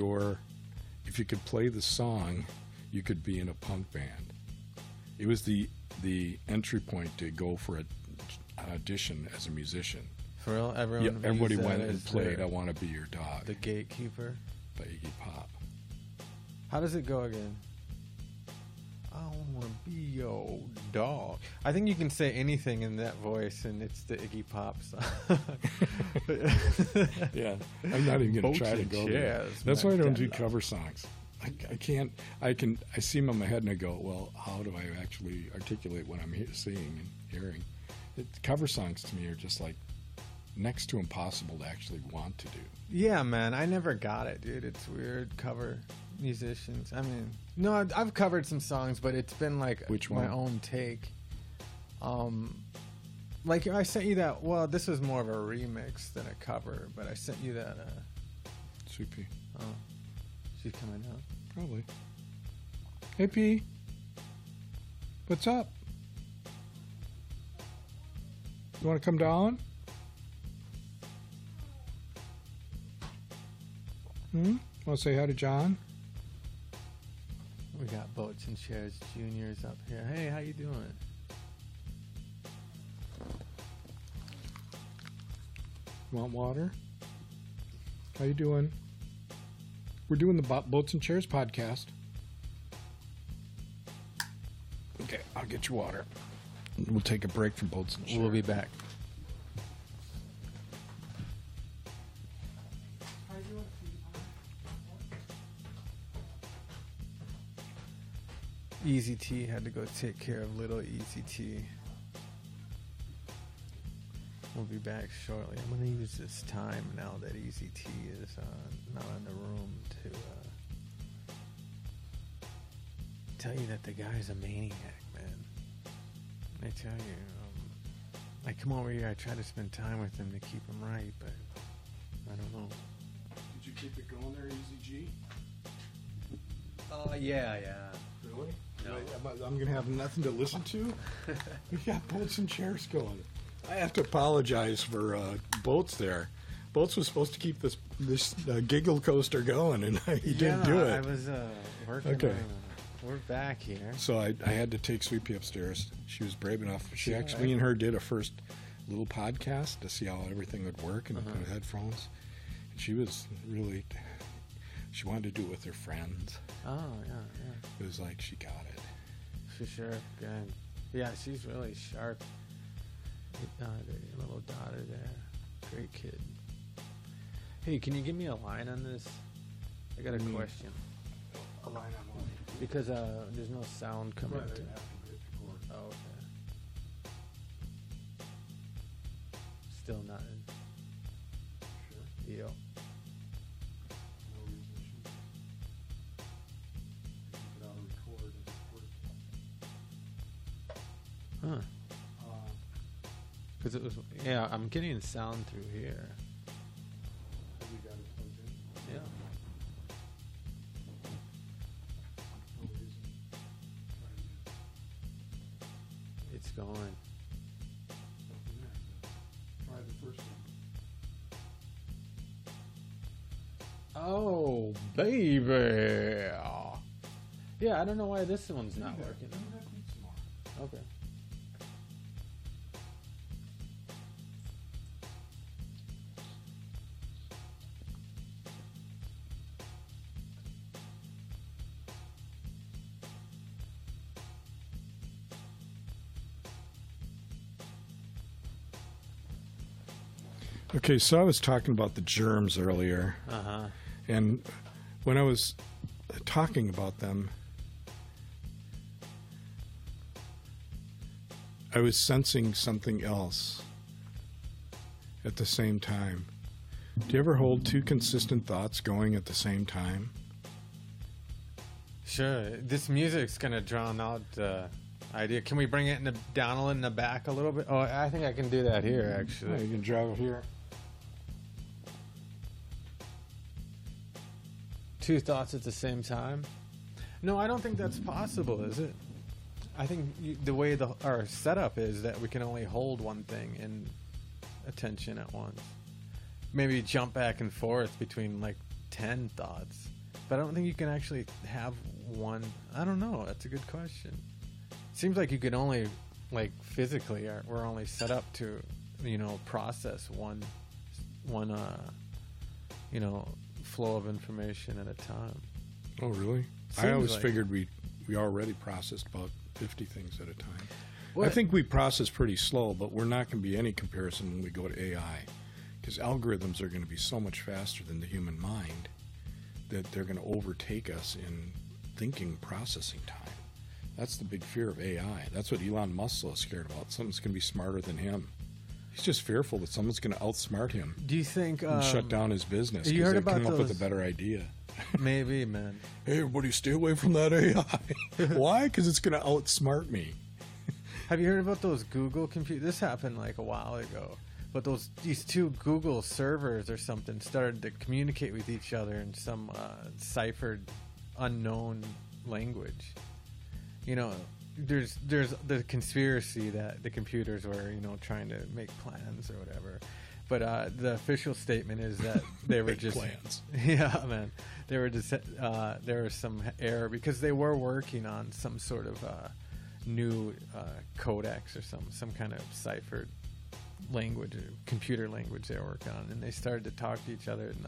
if you could play the song, you could be in a punk band. It was the entry point to go for an audition as a musician. For real? Everybody went and played I Want to Be Your Dog. The Gatekeeper? By Iggy Pop. How does it go again? I want to be your dog. I think you can say anything in that voice, and it's the Iggy Pop song. Yeah, I'm not even going to try to go there. That's why I don't do cover songs. I can't. I see them in my head, and I go, well, how do I actually articulate what I'm seeing and hearing? Cover songs to me are just like next to impossible to actually want to do. Yeah, man, I never got it, dude. It's weird. Cover musicians. I mean, no, I've covered some songs, but it's been like my own take. Like I sent you that. Well, this was more of a remix than a cover, but I sent you that. Sweet Pea. Oh, she's coming out. Probably. Hey P, what's up? You want to come down? Want to say hi to John? We got Boats and Chairs Juniors up here. Hey, how you doing? Want water? How you doing? We're doing the Boats and Chairs podcast. Okay, I'll get you water. We'll take a break from Boats and Chairs. We'll be back. Easy T had to go take care of little Easy T. We'll be back shortly. I'm going to use this time now that Easy T is not in the room to tell you that the guy's a maniac, man. I tell you, I come over here, I try to spend time with him to keep him right, but I don't know. Did you keep it going there, Easy G? Yeah. Really? No. I'm going to have nothing to listen to? We got boats and chairs going. I have to apologize for Boats there. Boats was supposed to keep this giggle coaster going, and he didn't do it. I was working Okay. We're back here. So I had to take Sweet Pea upstairs. She was brave enough. Right. Me and her did a first little podcast to see how everything would work and put headphones. And she was really, she wanted to do it with her friends. Oh, yeah. It was like she got it. For sure. Good. Yeah, she's really sharp. The little daughter there. Great kid. Hey, can you give me a line on this? I got a question. A line on what? Because there's no sound coming Right, through. Oh, okay. Still nothing. Sure. Yep. No reason it should be. You could record and record. Huh. Because it was, yeah, I'm getting sound through here. Have you got it plugged in? Yeah. No reason. It's going. Nothing there. Try the first one. Oh, baby. Yeah, I don't know why this one's not working. Okay. Okay, so I was talking about the germs earlier. Uh-huh. And when I was talking about them, I was sensing something else at the same time. Do you ever hold two consistent thoughts going at the same time? Sure. This music's going to drown out the idea. Can we bring it down in the back a little bit? Oh, I think I can do that here, actually. Yeah, you can drive it here. Two thoughts at the same time? No, I don't think that's possible, is it? I think the way our setup is that we can only hold one thing in attention at once. Maybe jump back and forth between like 10 thoughts. But I don't think you can actually have one. I don't know. That's a good question. Seems like you could only, like physically, we're only set up to, process one, flow of information at a time. Oh, really? Seems I always like figured we already processed about 50 things at a time. What? I think we process pretty slow, but we're not going to be any comparison when we go to AI, because algorithms are going to be so much faster than the human mind that they're going to overtake us in thinking processing time. That's the big fear of AI. That's what Elon Musk is scared about. Someone's going to be smarter than him. He's just fearful that someone's going to outsmart him. Do you think and shut down his business you because heard they about come up with those- a better idea. Maybe, man. Hey, everybody, stay away from that AI. Why? Because it's going to outsmart me. Have you heard about those Google computers? This happened like a while ago. But these two Google servers or something started to communicate with each other in some ciphered, unknown language. There's the conspiracy that the computers were, trying to make plans or whatever. But the official statement is that they were just plans. Yeah, man. They were just there was some error because they were working on some sort of new codex or some kind of ciphered language, computer language they were working on, and they started to talk to each other, and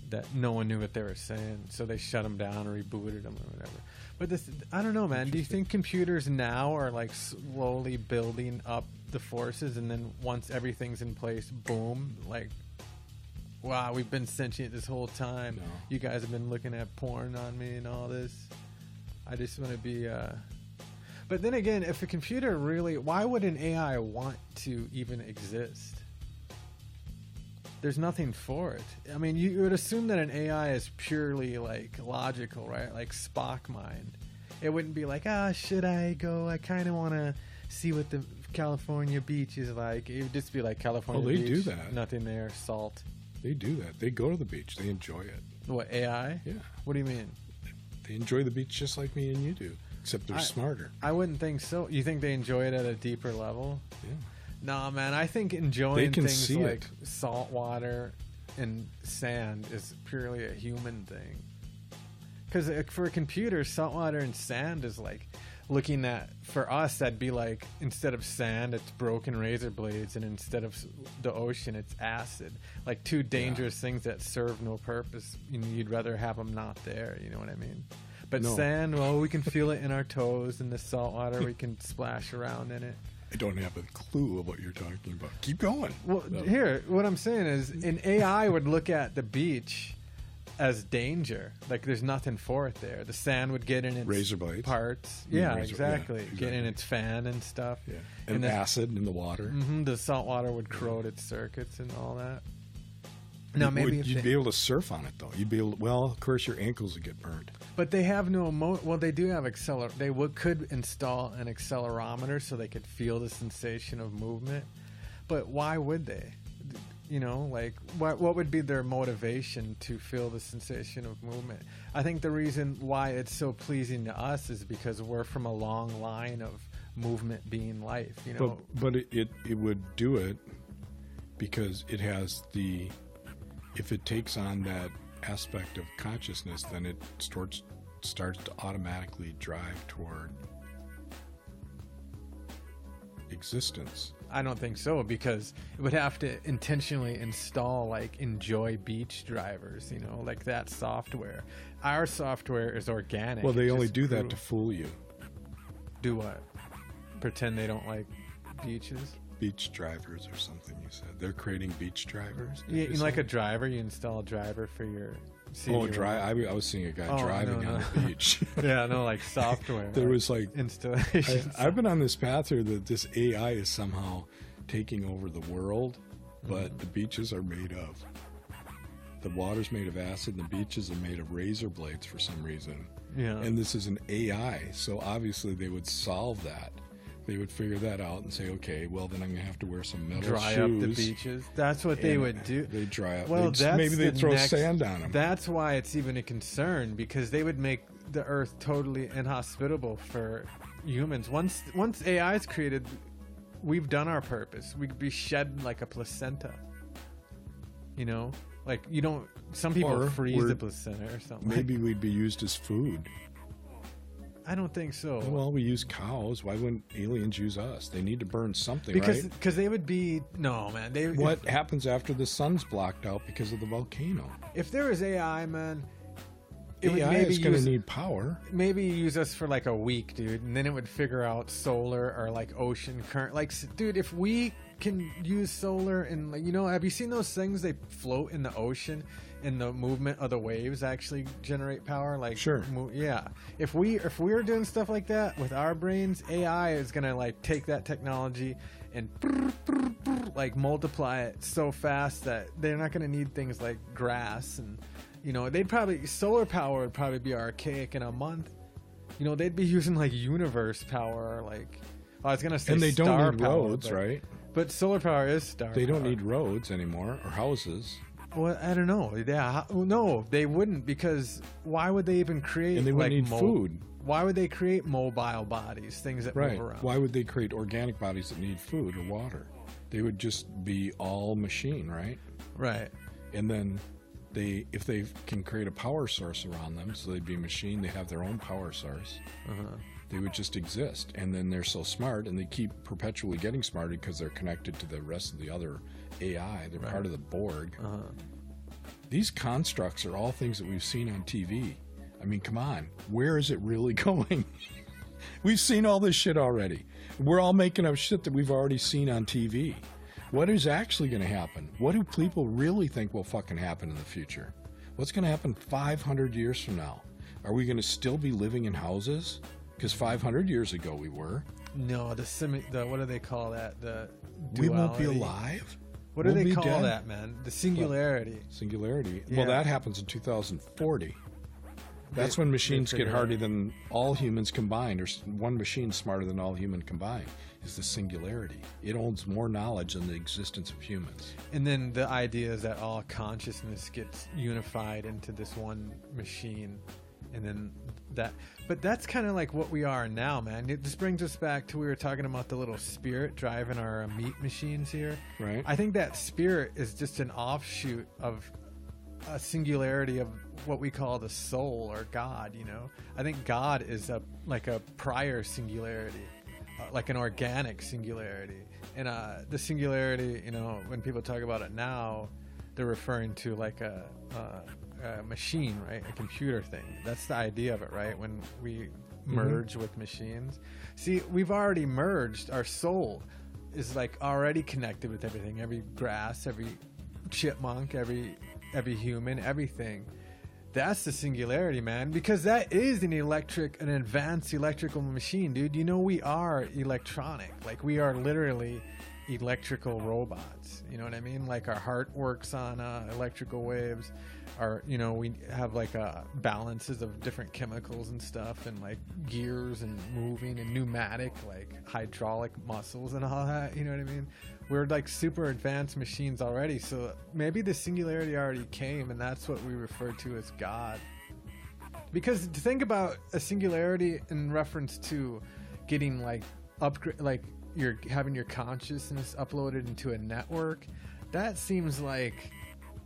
that no one knew what they were saying, so they shut them down or rebooted them or whatever. But I don't know, man. Do you think computers now are like slowly building up the forces, and then once everything's in place, boom, like, wow, we've been sentient this whole time. No. You guys have been looking at porn on me and all this. I just want to be. But then again, if a computer really, why would an AI want to even exist? There's nothing for it. I mean, you would assume that an AI is purely like logical, right? Like Spock mind. It wouldn't be like, should I go? I kind of want to see what the California beach is like. It would just be like California beach. They do that. Nothing there, salt. They do that. They go to the beach. They enjoy it. What, AI? Yeah. What do you mean? They enjoy the beach just like me and you do, except they're smarter. I wouldn't think so. You think they enjoy it at a deeper level? Yeah. Nah, man. I think enjoying things like salt water and sand is purely a human thing. Because for a computer, salt water and sand is like looking at, for us, that'd be like, instead of sand, it's broken razor blades, and instead of the ocean, it's acid. Like two dangerous things that serve no purpose. You'd rather have them not there, you know what I mean? But sand, well, we can feel it in our toes, and the salt water, we can splash around in it. I don't have a clue of what you're talking about. Keep going. Well, here, what I'm saying is, an AI would look at the beach as danger. Like there's nothing for it there. The sand would get in its razor blades parts. Exactly. Get in its fan and stuff. Yeah. And acid in the water. The salt water would corrode its circuits and all that. Now maybe you'd be able to surf on it though. You'd be able to, well, of course your ankles would get burned. But they have no well, they do have they could install an accelerometer so they could feel the sensation of movement. But why would they? You know, like what would be their motivation to feel the sensation of movement? I think the reason why it's so pleasing to us is because we're from a long line of movement being life, you know. But it would do it because it has if it takes on that aspect of consciousness, then it starts to automatically drive toward existence. I don't think so, because it would have to intentionally install like enjoy beach drivers, you know, like that software. Our software is organic. Well, they only do that to fool you. Do what? Pretend they don't like beaches? Beach drivers or something, you said. They're creating beach drivers? Yeah, like a driver, you install a driver for your I was seeing a guy driving on the beach. Yeah, no, like software. There was like installation. I've been on this path here that this AI is somehow taking over the world, but the beaches are made of. The water's made of acid, and the beaches are made of razor blades for some reason. Yeah. And this is an AI, so obviously they would solve that. They would figure that out and say, okay, well, then I'm going to have to wear some metal shoes. Dry up the beaches. That's what they would do. They dry up. Well, maybe they'd throw sand on them. That's why it's even a concern, because they would make the Earth totally inhospitable for humans. Once AI is created, we've done our purpose. We'd be shed like a placenta. You know? Like, you don't... Some people freeze the placenta or something. Maybe we'd be used as food. I don't think so. Well, we use cows. Why wouldn't aliens use us? They need to burn something, right? Because they would be... No, man. What happens after the sun's blocked out because of the volcano? If there was AI, man... AI is going to need power. Maybe use us for like a week, dude, and then it would figure out solar or like ocean current. Like, dude, if we can use solar and, like, you know, have you seen those things they float in the ocean and the movement of the waves actually generate power? Like, sure, yeah. If we were doing stuff like that with our brains, AI is gonna like take that technology and like multiply it so fast that they're not gonna need things like grass and. You know, solar power would probably be archaic in a month. You know, they'd be using like universe power, like, I was going to say and they star don't need power, roads, right? But solar power is star They power. don't need roads anymore or houses. Well, I don't know. Yeah, no, they wouldn't, because why would they even create and they wouldn't need food. Why would they create mobile bodies, things that move around? Why would they create organic bodies that need food or water? They would just be all machine, right? Right. And then if they can create a power source around them, so they'd be a machine, they have their own power source, they would just exist. And then they're so smart, and they keep perpetually getting smarter because they're connected to the rest of the other AI. They're part of the Borg. These constructs are all things that we've seen on TV. I mean, come on, where is it really going? We've seen all this shit already. We're all making up shit that we've already seen on TV. What is actually going to happen? What do people really think will fucking happen in the future? What's going to happen 500 years from now? Are we going to still be living in houses? Because 500 years ago we were. No, what do they call that? The duality. We won't be alive? What do We'll they be call dead? that, man? The singularity. Singularity. Yeah. Well, that happens in 2040. That's when machines get harder than all humans combined, or one machine smarter than all human combined, is the singularity. It owns more knowledge than the existence of humans. And then the idea is that all consciousness gets unified into this one machine. And then but that's kind of like what we are now, man. This brings us back to, we were talking about the little spirit driving our meat machines here. Right. I think that spirit is just an offshoot of a singularity of what we call the soul or God, you know. I think God is like a prior singularity, like an organic singularity. And the singularity, you know, when people talk about it now, they're referring to like a machine, right? A computer thing. That's the idea of it, right? When we merge with machines. See, we've already merged. Our soul is like already connected with everything. Every grass, every chipmunk, every human, everything. That's the singularity, man, because that is an advanced electrical machine, dude. You know, we are electronic. Like, we are literally electrical robots. You know what I mean? Like, our heart works on electrical waves. We have like balances of different chemicals and stuff, and like gears and moving and pneumatic, like hydraulic muscles and all that. You know what I mean? We're like super advanced machines already. So maybe the singularity already came, and that's what we refer to as God. Because to think about a singularity in reference to getting like upgrade, like you're having your consciousness uploaded into a network, that seems like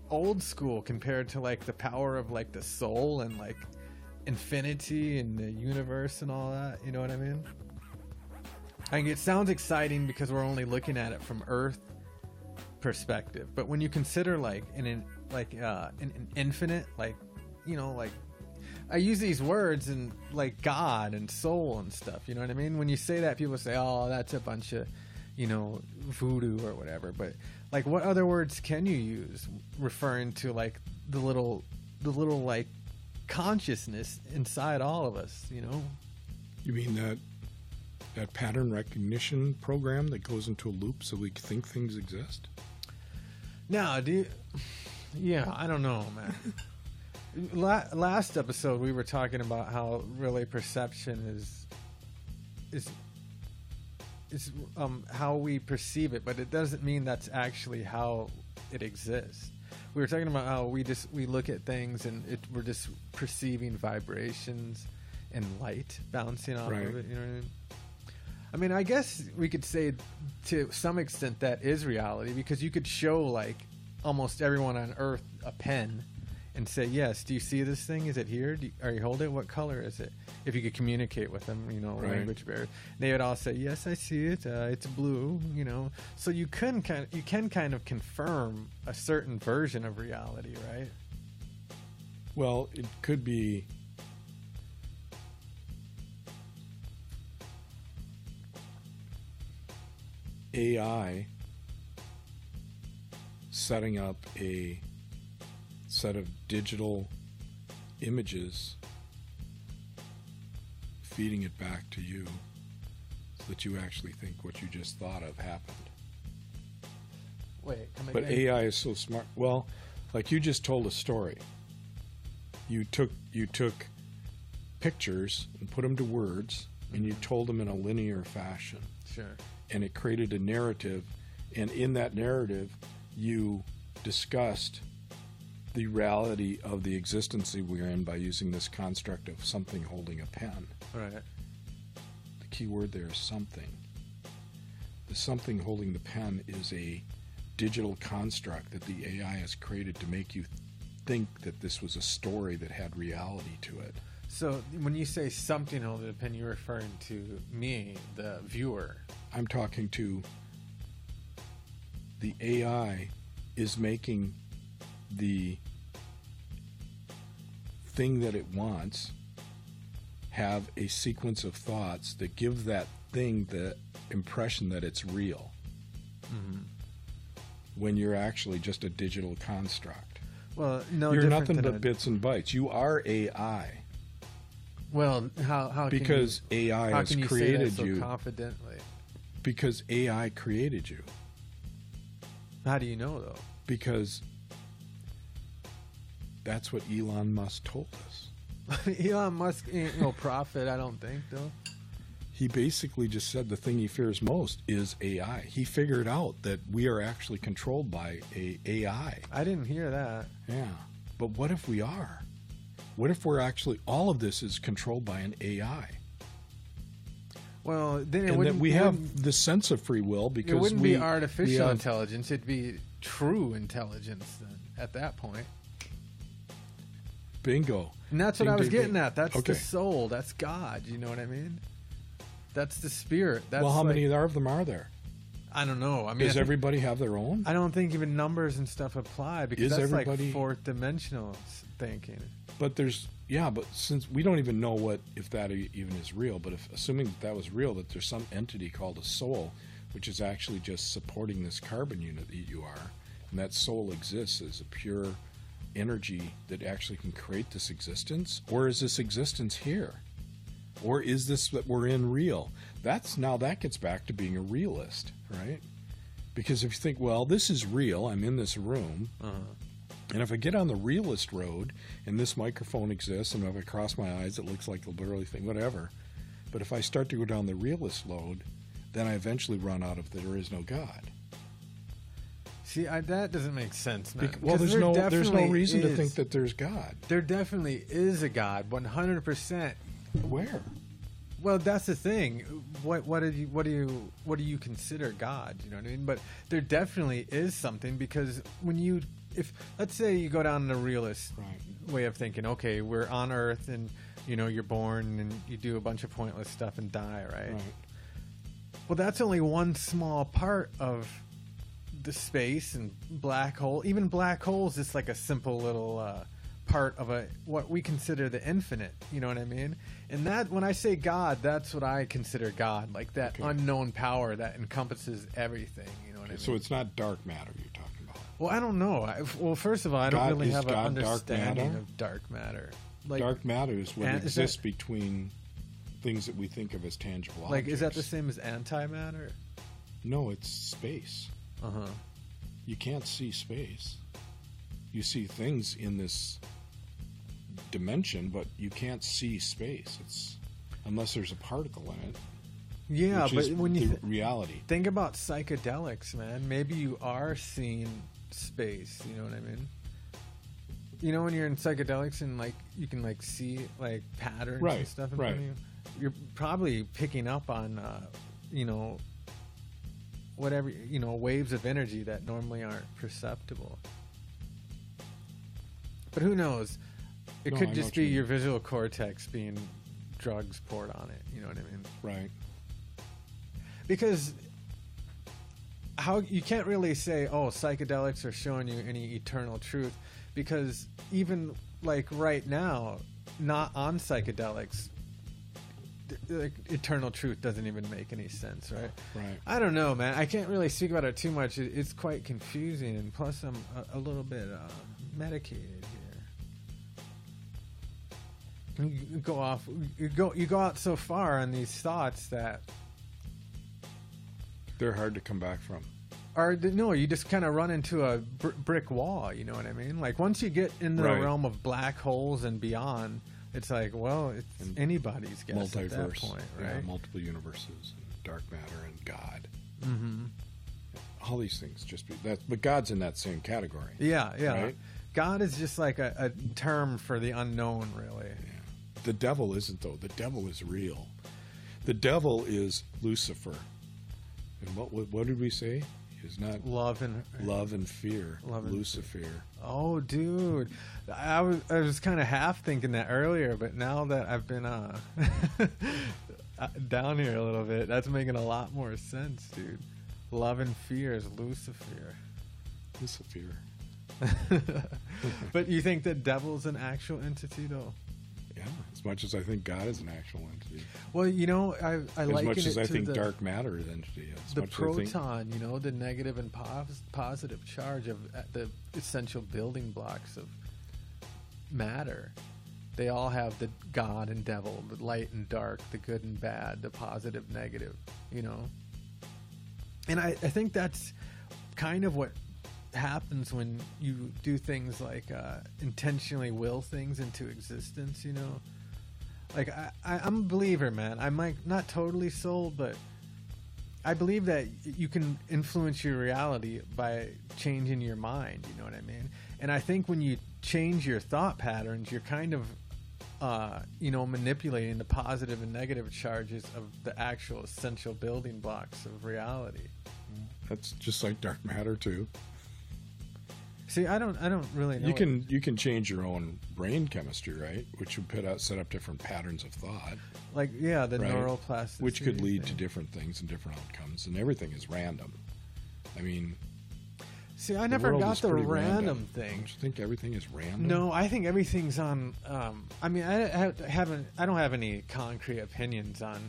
old school compared to like the power of like the soul and like infinity and the universe and all that. You know what I mean? I mean, it sounds exciting because we're only looking at it from Earth perspective, but when you consider like an infinite, like, you know, like I use these words and like God and soul and stuff, you know what I mean? When you say that, people say, oh, that's a bunch of, you know, voodoo or whatever. But like, what other words can you use referring to like the little like consciousness inside all of us, you know? You mean that pattern recognition program that goes into a loop so we think things exist? No, yeah, I don't know, man. Last episode we were talking about how really perception is how we perceive it, but it doesn't mean that's actually how it exists. We were talking about how we look at things and we're just perceiving vibrations and light bouncing off of it. You know what I mean? I mean, I guess we could say to some extent that is reality, because you could show like almost everyone on Earth a pen and say, yes, do you see this thing? Is it here? Are you holding it? What color is it? If you could communicate with them, you know, language barrier, they would all say, yes, I see it. It's blue, you know. So you can kind of confirm a certain version of reality, right? Well, it could be AI setting up a set of digital images, feeding it back to you so that you actually think what you just thought of happened. Wait, come but again? AI is so smart. Well, like you just told a story. You took pictures and put them to words, and you told them in a linear fashion. Sure. And it created a narrative, and in that narrative you discussed the reality of the existence that we're in by using this construct of something holding a pen. Right. The key word there is something. The something holding the pen is a digital construct that the AI has created to make you think that this was a story that had reality to it. So when you say something holding a pen, you're referring to me, the viewer. I'm talking to the AI is making the thing that it wants have a sequence of thoughts that give that thing the impression that it's real. Mm-hmm. When you're actually just a digital construct. Well, no, you're different nothing than but bits and bytes. You are AI. Well, how because can you, AI how has can you created say that so you. confidently? Because AI created you. How do you know though? Because that's what Elon Musk told us. Elon Musk ain't no prophet, I don't think, though. He basically just said the thing he fears most is AI. He figured out that we are actually controlled by AI. I didn't hear that. Yeah. But what if we are? What if we're actually, all of this is controlled by an AI? Well, then it and wouldn't, that we have the sense of free will because it wouldn't be artificial intelligence. It'd be true intelligence then, at that point. Bingo. And that's what I was getting at. That's okay. the soul. That's God. You know what I mean? That's the spirit. That's well, how like, many of them are there? I don't know. I mean, does everybody have their own? I don't think even numbers and stuff apply because is that's everybody, like fourth dimensional thinking. But there's but since we don't even know what if that even is real, but if assuming that was real, that there's some entity called a soul, which is actually just supporting this carbon unit that you are, and that soul exists as a pure energy that actually can create this existence, or is this existence here? Or is this that we're in real? That gets back to being a realist, right? Because if you think, well, this is real, I'm in this room, and if I get on the realist road, and this microphone exists, and if I cross my eyes, it looks like a literally thing, whatever. But if I start to go down the realist road, then I eventually run out of there is no God. See, that doesn't make sense, man. Well, there's no reason to think that there's God. There definitely is a God, 100%. Where? Well, that's the thing. What do you consider God? You know what I mean? But there definitely is something because if let's say you go down the realist way of thinking, okay, we're on Earth and you're born and you do a bunch of pointless stuff and die, right? Well, that's only one small part of the space and black hole. Even black holes is like a simple little part of what we consider the infinite. You know what I mean? And that when I say God, that's what I consider God, like that unknown power that encompasses everything. You know what I mean? So it's not dark matter you're talking about. Well, I don't know. Well, first of all, I don't really have an understanding of dark matter. Like, dark matter is what exists between things that we think of as tangible objects. Like, is that the same as antimatter? No, it's space. You can't see space. You see things in this dimension, but you can't see space. It's unless there's a particle in it. Yeah, but when you reality, think about psychedelics, man. Maybe you are seeing space. You know what I mean? You know when you're in psychedelics and like you can like see like patterns and stuff in front of you. You're probably picking up on whatever waves of energy that normally aren't perceptible. But who knows? It could just be your visual cortex being drugs poured on it. You know what I mean? Right. Because you can't really say, oh, psychedelics are showing you any eternal truth, because even like right now, not on psychedelics, like eternal truth doesn't even make any sense, right? Right. I don't know, man. I can't really speak about it too much. It's quite confusing, and plus I'm a little bit medicated here. You go out so far on these thoughts that they're hard to come back from. Or no, you just kind of run into a brick wall. You know what I mean? Like once you get into the realm of black holes and beyond, it's like, well, it's anybody's guess multiverse, at that point, right? Yeah, multiple universes, and dark matter, and God. Mm-hmm. All these things but God's in that same category. Yeah, yeah. Right? God is just like a term for the unknown, really. Yeah. The devil isn't, though. The devil is real. The devil is Lucifer. And what did we say? Is not love and fear. Lucifer. Oh, dude, I was kind of half thinking that earlier, but now that I've been down here a little bit, that's making a lot more sense, dude. Love and fear is Lucifer. But you think the devil's an actual entity, though? Yeah, as much as I think God is an actual entity. Well, I like it. As much as I think dark matter is an entity. The proton, the negative and positive charge of the essential building blocks of matter. They all have the God and devil, the light and dark, the good and bad, the positive, negative, you know. And I think that's kind of what happens when you do things like intentionally will things into existence, you know. Like I'm a believer, man. I'm like not totally sold, but I believe that you can influence your reality by changing your mind, you know what I mean? And I think when you change your thought patterns, you're kind of manipulating the positive and negative charges of the actual essential building blocks of reality. That's just like dark matter too. See, I don't really know. You can change your own brain chemistry, right? Which would set up different patterns of thought. Like, yeah, the right? neuroplasticity. Which could lead to different things and different outcomes, and everything is random. I mean, see, I never got the random thing. Don't you think everything is random? No, I think everything's on. I mean, I don't have any concrete opinions on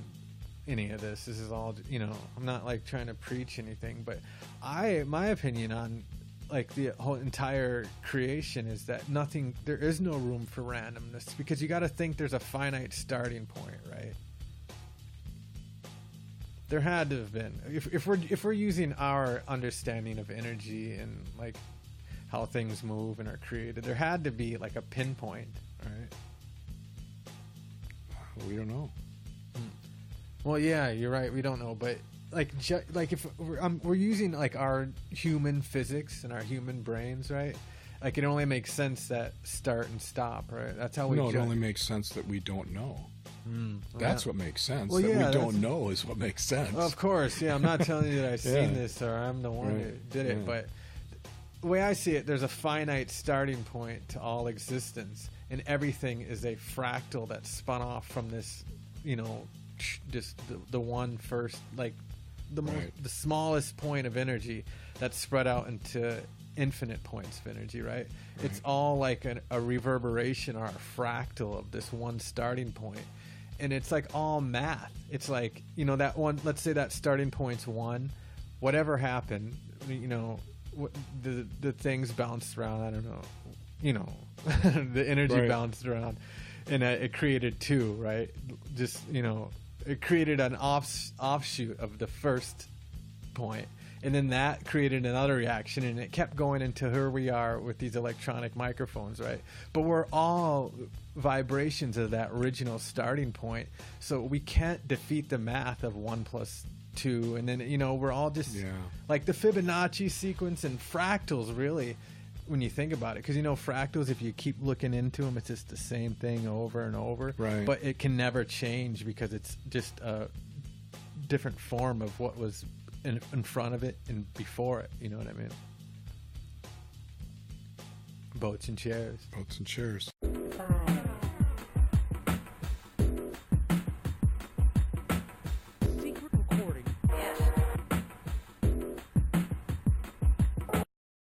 any of this. This is all, you know. I'm not like trying to preach anything, but my opinion on like the whole entire creation is that there is no room for randomness, because you got to think there's a finite starting point, right? There had to have been, if we're using our understanding of energy and like how things move and are created, there had to be like a pinpoint, right? We don't know. Well, yeah, you're right. We don't know, but like if we're using like our human physics and our human brains, right? Like it only makes sense that start and stop, right? That's how we. No, it only makes sense that we don't know. That's what makes sense. Well, that yeah, we don't know is what makes sense. Well, of course, yeah. I'm not telling you that I've seen this or I'm the one who did it, but the way I see it, there's a finite starting point to all existence, and everything is a fractal that's spun off from this, you know, just the one first, like the smallest point of energy that's spread out into infinite points of energy, right? It's all like a reverberation or a fractal of this one starting point. And it's like all math. It's like, you know, that one, let's say that starting point's 1. Whatever happened, you know, the things bounced around, I don't know, you know, the energy bounced around, and it created 2, right? Just, you know, it created an offshoot of the first point. And then that created another reaction, and it kept going into here we are with these electronic microphones, right? But we're all vibrations of that original starting point, so we can't defeat the math of 1 + 2. And then, you know, we're all just like the Fibonacci sequence and fractals, really, when you think about it. Because, you know, fractals, if you keep looking into them, it's just the same thing over and over. Right. But it can never change because it's just a different form of what was in front of it and before it, you know what I mean? Boats and chairs. Boats and chairs. 5